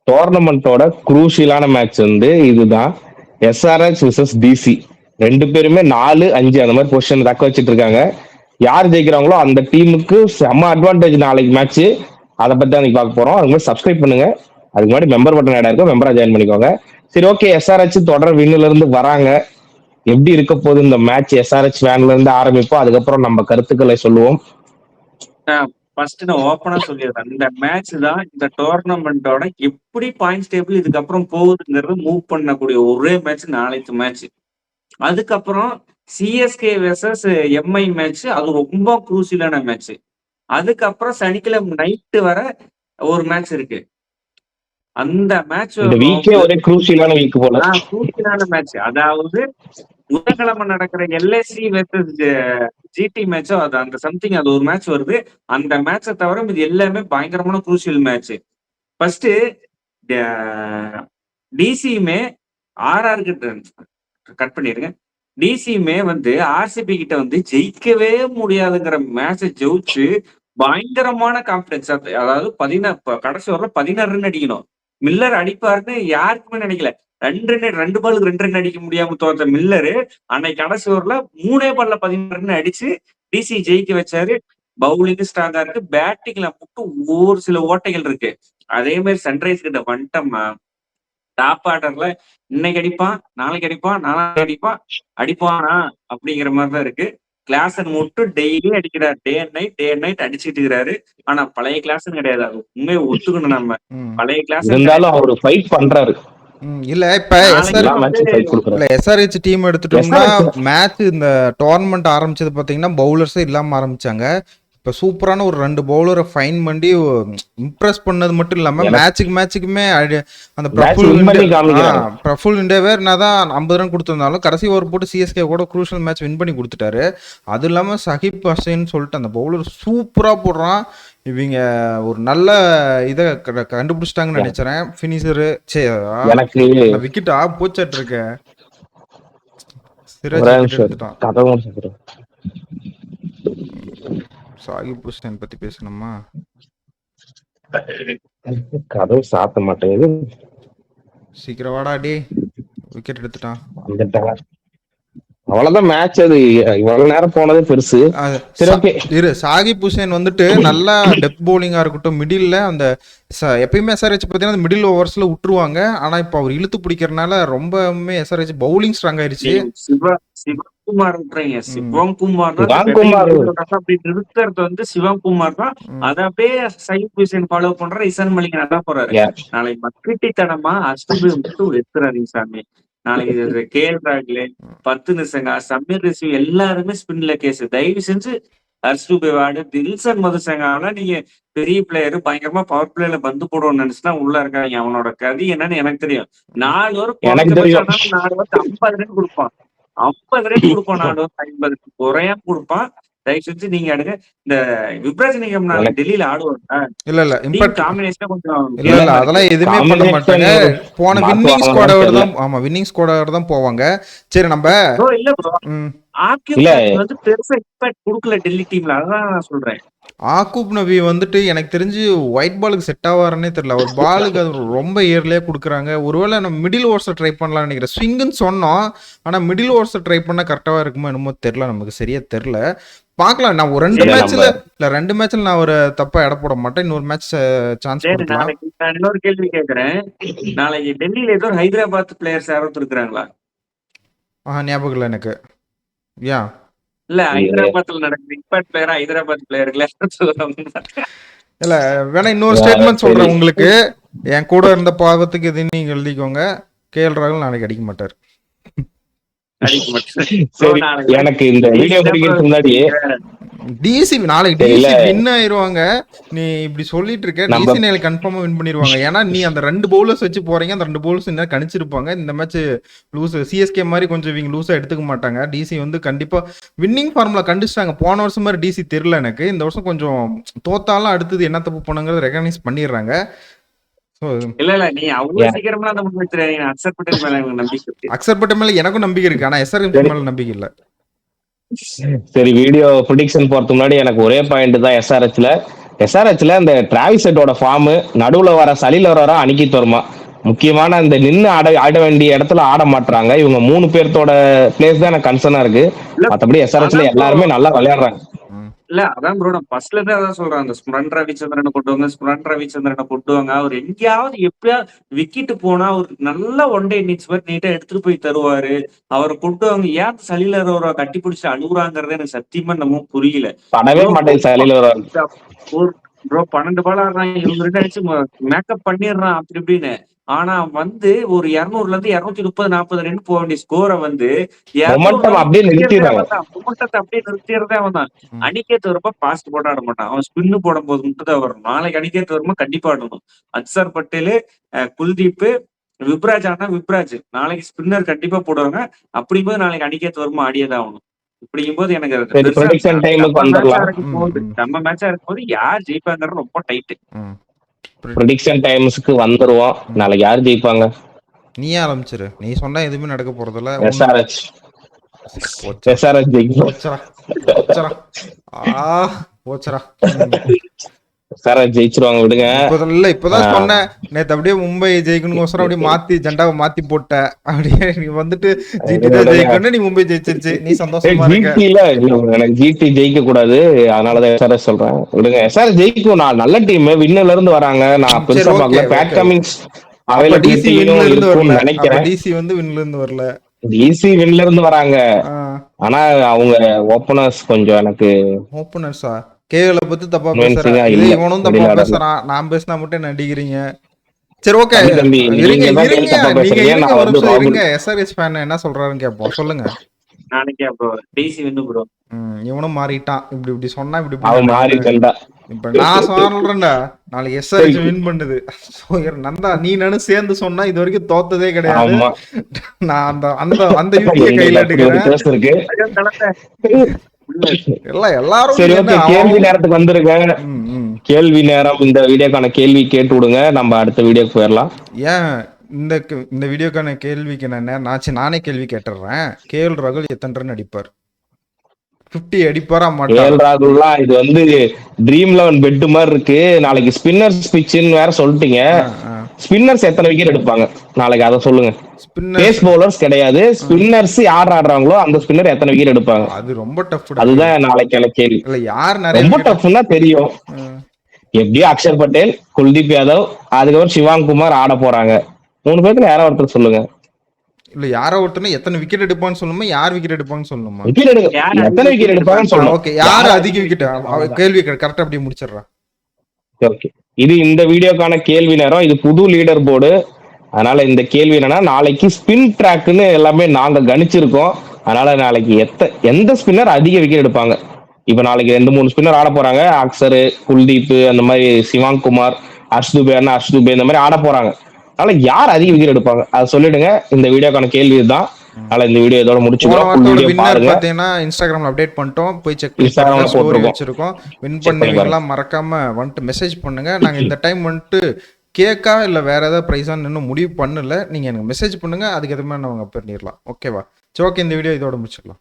டோர்னமெண்டோட குரூஷியலான match வந்து இதுதான். SRH versus DC 2 பேருமே 4-5 அந்த மாதிரி பொசிஷன் தக்க வச்சிட்டு இருக்காங்க. யார் ஜெயிக்கிறாங்களோ அந்த டீமுக்கு செம்ம அட்வான்டேஜ் நாளைக்கு மேட்ச். அதை பத்தி தான் பார்க்க போறோம். அதுக்கு மாதிரி சப்ஸ்கிரைப் பண்ணுங்க. அதுக்கு முன்னாடி மெம்பர் பட்டன் ஆட் இருக்கும், மெம்பரா ஜாயின் பண்ணிக்கோங்க. சரி, ஓகே. எஸ்ஆர்எச் தொடர் வின்னுல இருந்து வராங்க. எப்படி இருக்க போகுது இந்த மேட்ச்? எஸ்ஆர்எச் ஃபேன்ல இருந்து ஆரம்பிப்போம், அதுக்கப்புறம் நம்ம கருத்துக்களை சொல்லுவோம். ஃபர்ஸ்ட் நான் ஓப்பனா சொல்லிடுறேன், இந்த மேட்ச் தான் இந்த டோர்னமெண்டோட எப்படி பாயிண்ட்ஸ் டேபிள் இதுக்கப்புறம் போகுதுங்கிறது மூவ் பண்ணக்கூடிய ஒரே மேட்ச் நாளைக்கு மேட்ச். அதுக்கப்புறம் சிஎஸ்கே வெர்சஸ் எம்ஐ மேட்ச், அது ரொம்ப குரூசியலான மேட்ச். அதுக்கப்புறம் சனிக்கிழமை நைட்டு வர ஒரு மேட்ச் இருக்கு. அந்த மேட்ச் ஒரே குரூசியலான வீக் போல. குரூசியலான மேட்ச். அதாவது புதன்கிழமை நடக்கிற எல்எஸ்சி வெர்சஸ் ஜிடி மேட்சோ அது அந்த சம்திங் அது ஒரு மேட்ச் வருது. அந்த மேட்சை தவிர இது எல்லாமே பயங்கரமான குரூசியல் மேட்ச். ஃபர்ஸ்ட் டிசியுமே ஆர்ஆர் கிட்ட கட் பண்ணிருங்க. டிசியுமே வந்து ஆர்சிபி கிட்ட வந்து ஜெயிக்கவே முடியாதுங்கிற மேட்சை ஜெயிச்சு பயங்கரமான கான்பிடன்ஸ். அதாவது கடைசி வரல 16 ரன் அடிக்கணும். மில்லர் அடிப்பாருன்னு யாருக்குமே நினைக்கல. 2 பாலுக்கு 2 ரன் அடிக்க முடியாம தோற்ற மில்லரு அன்னைக்கு கடைசி ஓவர்ல 3 பால்ல 16 ரன் அடிச்சு டிசி ஜெயிக்க வச்சாரு. பவுலிங் ஸ்ட்ராங்கா இருக்கு, பேட்டிங்ல மட்டும் ஒரு சில ஓட்டைகள் இருக்கு. அதே மாதிரி சன்ரைஸ் கிட்ட வந்துட்டோம்னா டாப் ஆர்டர்ல இன்னைக்கு அடிப்பான், நாளைக்கு அடிப்பான், நாளைக்கு அடிப்பானா அப்படிங்கிற மாதிரிதான் இருக்கு. கிளாஸன் மட்டும் டெய்லி அடிக்கிறாரு, டே அண்ட் நைட் அடிச்சுட்டு இருக்கிறாரு. ஆனா பழைய கிளாஸ் கிடையாது. அது உண்மையை ஒத்துக்கணும். நம்ம பழைய கிளாஸ் இருந்தாலும் அவர் ஃபைட் பண்றாரு. இல்ல இப்ப எஸ்ஆர்ஹெச் டீம் எடுத்துட்டோம்னா மேட்ச் இந்த டோர்னமெண்ட் ஆரம்பிச்சது பாத்தீங்கன்னா பவுலர்ஸே இல்லாம ஆரம்பிச்சாங்க. இப்போ சூப்பரான ஒரு 2 பவுலரை ஃபைன் பண்ணி இம்ப்ரெஸ் பண்ணது மட்டும் இல்லாமல் மேட்சுக்குமே அந்த பிரஃபுல் இண்டேவேர் நான் தான் 50 ரன் கொடுத்துருந்தாலும் கடைசி ஓவர் போட்டு சிஎஸ்கே கூட குரூஷியல் மேட்ச் வின் பண்ணி கொடுத்துட்டாரு. அது இல்லாமல் சஹிப் ஹசைன்னு சொல்லிட்டு அந்த பவுலர் சூப்பராக போடுறான். இவங்க ஒரு நல்ல இதை கண்டுபிடிச்சிட்டாங்கன்னு நினைச்சேன். ஃபினிஷரு விக்கெட் போச்சாட்டு இருக்க சாகிப் ஹுசைன் பத்தி பேசணுமா? கதவு சாத்த மாட்டேங்குது. சீக்கிரம் வாடா டே, விக்கெட் எடுத்துட்டான். அவ்வளவுதான் மேட்ச். அது இவ்வளவு நேரம் போனதே பெருசு. சாகிப் ஹுசைன் வந்துட்டு நல்லா டெப்த் பவுலிங்கா இருக்கட்டும், மிடில்ல அந்த எப்பயுமே எஸ்ஆர்ஹெச் பார்த்தீங்கன்னா மிடில் ஓவர்ஸ்ல விட்டுருவாங்க. ஆனா இப்ப அவர் இழுத்து பிடிக்கிறதுனால ரொம்பவுமே எஸ்ஆர்ஹெச் பவுலிங் ஸ்ட்ராங் ஆயிருச்சு. சிவகுமார் சிவகுமார் அப்படி நிறுத்துறது வந்து சிவகுமார் தான். அதை அப்படியே சயிப் ஹுசைன் ஃபாலோ பண்ற இசான் மலிக் நல்லா போறாரு. நாளைக்கு மக்கட்டி தடமா அஷ்டபி மட்டும் எடுத்துறாரு சாமி. நாளைக்கு கேஎல் ராகுல், 10 நிசங்கா, சமீர் ரிஸ்வி எல்லாருமே ஸ்பின்ல கேஸ். தயவு செஞ்சு அர்ஸ்டுபேவாடு, தில்சன் மதுசங்கால நீங்க பெரிய பிளேயர் பயங்கரமா பவர் பிளேல பந்து போடுவோம்னு நினைச்சுன்னா உள்ள இருக்காங்க. அவனோட கதி என்னன்னு எனக்கு தெரியும். 4 ஓவர் 4 ஓவர் 50 ரன் கொடுப்பான். 50 ரன் கொடுப்பான். 4 ஓவர் 50 குறையா கொடுப்பான். தயவு செஞ்சு நீங்க எடுங்க. இந்த விப்ரஜனிகம் டெல்லியில ஆடுவாங்க. இல்ல காம்பினேஷன் கொஞ்சம் இல்ல அதெல்லாம் எதுவுமே பண்ண மாட்டாங்க. போன வின்னிங் ஸ்குவாடோட தான் வின்னிங் ஸ்குவாடோட தான் போவாங்க. சரி நம்ம இல்ல ப்ரோ வந்து பெருசா இம்பாக்ட் கொடுக்கல டெல்லி டீம்ல. அதான் நான் சொல்றேன். ஆக்கூப் நபி வந்துட்டு எனக்கு தெரிஞ்சு ஒயிட் பாலுக்கு செட் ஆவாருன்னே தெரியல. ஒரு பாலுக்கு அது ரொம்ப இயர்லியா கொடுக்குறாங்க. ஒருவேளை நம்ம மிடில் ஓவர்ஸை ட்ரை பண்ணலாம்னு நினைக்கிறேன். ஸ்விங்குன்னு சொன்னோம், ஆனா மிடில் ஓவர்ஸை ட்ரை பண்ணா கரெக்டாக இருக்குமோ என்னமோ தெரியல, நமக்கு சரியா தெரியல. பார்க்கலாம். நான் ஒரு 2 மேட்ச்ல நான் ஒரு தப்பா எடை போட மாட்டேன். இன்னொரு மேட்ச் சான்ஸ் கொடுக்கலாம். நான் இன்னொரு கேள்வி கேட்கறேன். நாளைக்கு டெல்லியில ஏதோ ஹைதராபாத் பிளேயர்ஸ் யாரும் இருக்கிறாங்களா? ஞாபகம் இல்லை எனக்கு. ஏன் இல்ல ஹைதராபாத்ல நடக்குது இம்பாக்ட் பிளேயரா ஹைதராபாத் பிளேயர்களே இல்ல வேணா இன்னொரு ஸ்டேட்மெண்ட் சொல்றேன் உங்களுக்கு. என் கூட இருந்த பாவத்துக்கு இது நீங்க எழுதிக்கோங்க. கேஎல் ராகுல் நாளைக்கு அடிக்க மாட்டார். எனக்கு இந்த வீடியோ முடிக்கிறதுக்கு முன்னாடி டிசி நாளைக்கு டிசி வின் ஆயிருவாங்க. நீ இப்படி சொல்லிட்டு இருக்க, டிசி நாளைக்கு கன்ஃபார்மா வின் பண்ணிடுவாங்க. ஏன்னா நீ அந்த 2 பவுலர்ஸ் வச்சு போறீங்க. அந்த 2 பவுலர்ஸ் என்ன கணிச்சிருப்பாங்க. இந்த மேட்ச் லூஸ் சிஎஸ்கே மாதிரி கொஞ்சம் இவங்க லூஸா எடுத்துக்க மாட்டாங்க. டிசி வந்து கண்டிப்பா வின்னிங் ஃபார்முலா கண்டுச்சிட்டாங்க. போன வருஷம் மாதிரி டிசி தெரியல எனக்கு. இந்த வருஷம் கொஞ்சம் தோத்தாலும் அடுத்தது என்ன தப்பு பண்ணுங்கிறத ரெகனைஸ் பண்ணிடுறாங்க. இல்ல நீ அவ்வளவு சீக்கிரமா அந்த முன்வைக்கிற அக்செப்ட் மேல நம்பிக்கை. அக்செப்ட் மேல எனக்கும் நம்பிக்கை இருக்கு, ஆனா எஸ்ஆர்எம் மேல நம்பிக்கை இல்ல. சரி, வீடியோ ப்ரெடிக்ஷன் போறதுக்கு முன்னாடி எனக்கு ஒரே பாயிண்ட் தான். எஸ்ஆர்எச்ல எஸ்ஆர்ஹெச்ல இந்த டிராவிஸ் ஹெட்டோட ஃபார்ம், நடுவுல வர சலில வர அனிகித் வர்மா, முக்கியமான இந்த நின்னு ஆட வேண்டிய இடத்துல ஆட மாட்டாங்க. இவங்க 3 பேர்த்தோட பிளேஸ் தான் எனக்கு கன்சர்னா இருக்கு. இல்ல மத்தபடி எஸ்ஆர்ஹெச்ல அதான் ப்ரோ எல்லாருமே நல்லா விளையாடுறாங்க. இல்ல அதான் ப்ரோ நான் ஃபர்ஸ்ட்ல இருந்தே அதான் சொல்றேன். அந்த ஸ்மரன் ரவிச்சந்திரனை கொண்டு வாங்க. அவர் எங்கேயாவது எப்பயாவது விக்கெட் போனா ஒரு நல்ல ஒன் டே இன்னிங்ஸ் மாதிரி நீட்டா எடுத்துட்டு போய் தருவாரு. அவரை கொண்டு வாங்க. ஏன் சலில ஒரு கட்டி பிடிச்சி அழுகுறாங்கிறது எனக்கு சத்தியமா நம்ம புரியல. படவே ப்ரோ மாட்டேன் சலில வர. ஒரு ப்ரோ 12 பால் ஆடுறான், இவங்க 2 அடிச்சு மேக்கப் பண்ணிடுறான் அப்படி இப்படின்னு. ஆனா வந்து ஒரு 200ல இருந்து 230 40 ரன் போக வேண்டிய ஸ்கோரை வந்து 200 மொமெண்டம் அப்படியே நிறுத்திடுறதே நிறுத்திடுறாங்க. அவன் தான். மொமெண்டத்தை அப்படியே நிறுத்திடுறதே அவன் தான். அனிகேத் வருமா பாஸ்ட் போட்டு ஆட மாட்டான். அவன் ஸ்பின்னு போடும் போது மட்டும் தான் வரும். நாளைக்கு அனிகேத் வருமா கண்டிப்பா ஆடணும். அக்சர் பட்டேல், குல்தீப், விப்ராஜ் ஆனா விப்ராஜ் நாளைக்கு ஸ்பின்னர் கண்டிப்பா போடுவாங்க. அப்படிங்கும்போது நாளைக்கு அனிகேத் வருமா ஆடியதான் ஆகணும். இப்படிங்கும்போது எனக்கு சரி, ப்ரொடிக்ஷன் டைமுக்கு வந்துடலாம். நம்ம மேட்சா இருக்கும் போது யார் ஜெயிப்பாங்கிறது ரொம்ப டைட்டு. ப்ரெடிக்ஷன் டைம்ஸ்க்கு வந்துருவோம். நாளைக்கு யார் ஜெயிப்பாங்க? நீ ஆரம்பிச்சிரு. நீ சொன்னா எதுவுமே நடக்க போறதில்ல. எஸ்ஆர்ஹெச் போச்சா ஜெயிக்கும். போச்சரா போச்சரா போச்சரா. எஸ்ஆர்ஹெச் ஜெயிச்சிருவாங்க விடுங்க. இப்பதான் சொன்னேன் நேத்து அப்படியே மும்பை ஜெயிக்கணுங்கோசரம் அப்படியே மாத்தி ஜெண்டாவை மாத்தி போட்ட. அப்படியே நீ வந்துட்டு ஜிடி தான் ஜெயிக்கணும், நீ மும்பை ஜெயிச்சிருச்சு, நீ சந்தோஷமா இருக்க. எனக்கு ஜிடி ஜெயிக்க கூடாது, அதனாலதான் எஸ்ஆர்எஸ் சொல்றேன் விடுங்க. எஸ்ஆர்எஸ் ஜெயிக்கும். நான் நல்ல டீம், வின்னர்ல இருந்து வராங்க. நான் பெருசா பாக்கல. பேட் கமிங்ஸ் நினைக்கிறேன். டிசி வந்து வின்ல இருந்து வரல, டிசி வின்ல இருந்து வராங்க. ஆனா அவங்க ஓபனர்ஸ் கொஞ்சம் எனக்கு ஓபனர்ஸா கேஎல பத்தி தப்பா பேசுறேன். இவனும் தப்பா பேசுறான். நான் பேசினா மட்டும் நடிக்கிறீங்க. சரி ஓகே இருங்க. எஸ்ஆர்எஸ் ஃபேன் என்ன சொல்றாருன்னு கேட்போம். சொல்லுங்க. நாளைக்கே ப்ரோ டிசி வின்னு ப்ரோ. இவனும் மாறிட்டான். இப்படி சொன்னா இப்படி இப்ப நான் சொல்றேன்டா நாளைக்கு எஸ்ஆர்எஸ் வின் பண்ணுது. நந்தா நீ நானும் சேர்ந்து சொன்னா இது வரைக்கும் தோத்ததே கிடையாது. நான் அந்த அந்த அந்த யுத்தியை கையில எடுக்கிறேன். எல்லாரும் கேள்வி நேரத்துக்கு வந்துருங்க. கேள்வி நேரம். இந்த வீடியோக்கான கேள்வி கேட்டு விடுங்க, நம்ம அடுத்த வீடியோக்கு போயிடலாம். ஏன் இந்த வீடியோக்கான கேள்விக்கு நானே கேள்வி கேட்டுறேன். கேஎல் ராகுல் எத்தனை ரன் அடிப்பார்? 50 அடிப்பாரா மாட்டாரா? கேஎல் ராகுல்லாம் இது வந்து ட்ரீம் 11 பெட் மாதிரி இருக்கு. நாளைக்கு ஸ்பின்னர்ஸ் பிட்ச்னு வேற சொல்லிட்டீங்க. ஸ்பின்னர்ஸ் எத்தனை விக்கெட் எடுப்பாங்க நாளைக்கு, அதை சொல்லுங்க. பேஸ் பவுலர்ஸ் கிடையாது, ஸ்பின்னர்ஸ் யார் ஆடுறாங்களோ அந்த ஸ்பின்னர் எத்தனை விக்கெட் எடுப்பாங்க? அது ரொம்ப டஃப். அதுதான் நாளைக்கான கேள்வி. இல்ல யார் ரொம்ப டஃப்னா தெரியும். எப்படியும் அக்ஷர் பட்டேல், குல்தீப் யாதவ், அதுக்கப்புறம் சிவாங் குமார் ஆட போறாங்க. 3 பேர்த்துல யாரோ ஒருத்தர் சொல்லுங்க. இல்ல யாரோ ஒருத்தர் எத்தனை விக்கெட் எடுப்பான்னு சொல்லுமா, யார் விக்கெட் எடுப்பான்னு சொல்லுமா? எத்தனை விக்கெட் எடுப்பாங்கன்னு சொல்லணும். ஓகே, யார் அதிக விக்கெட்? கேள்வி கரெக்டா அப்படி முடிச்சிடுறா. ஓகே, இது இந்த வீடியோக்கான கேள்வி நேரம். இது புது லீடர் போர்டு. அதனால இந்த கேள்வி என்னன்னா, நாளைக்கு ஸ்பின் ட்ராக்னு எல்லாமே நாங்க கணிச்சிருக்கோம். அதனால நாளைக்கு எந்த ஸ்பின்னர் அதிக விக்கெட் எடுப்பாங்க. இப்ப நாளைக்கு 2-3 ஸ்பின்னர் ஆட போறாங்க. அக்சர், குல்தீப், அந்த மாதிரி சிவாங் குமார், ஹர்ஷ் துபே இந்த மாதிரி ஆட போறாங்க. அதனால யார் அதிக விக்கெட் எடுப்பாங்க அதை சொல்லிடுங்க. இந்த வீடியோக்கான கேள்வி இதுதான். அதனால இந்த வீடியோ இதோட முடிச்சுக்கிறோம். பாத்தீங்கன்னா இன்ஸ்டாகிராம்ல அப்டேட் பண்ணிட்டோம், போய் செக் பண்ணி ஸ்டோரி வச்சிருக்கோம். வின் பண்ணுவீங்களா மறக்காம வந்துட்டு மெசேஜ் பண்ணுங்க. நாங்க இந்த டைம் வந்துட்டு கேக்கா இல்ல வேற ஏதாவது பிரைஸான்னு இன்னும் முடிவு பண்ணல. நீங்க எனக்கு மெசேஜ் பண்ணுங்க, அதுக்கு எதுவுமே நாங்க பண்ணிடலாம். ஓகேவா? சரி ஓகே, இந்த வீடியோ இதோட முடிச்சுக்கலாம்.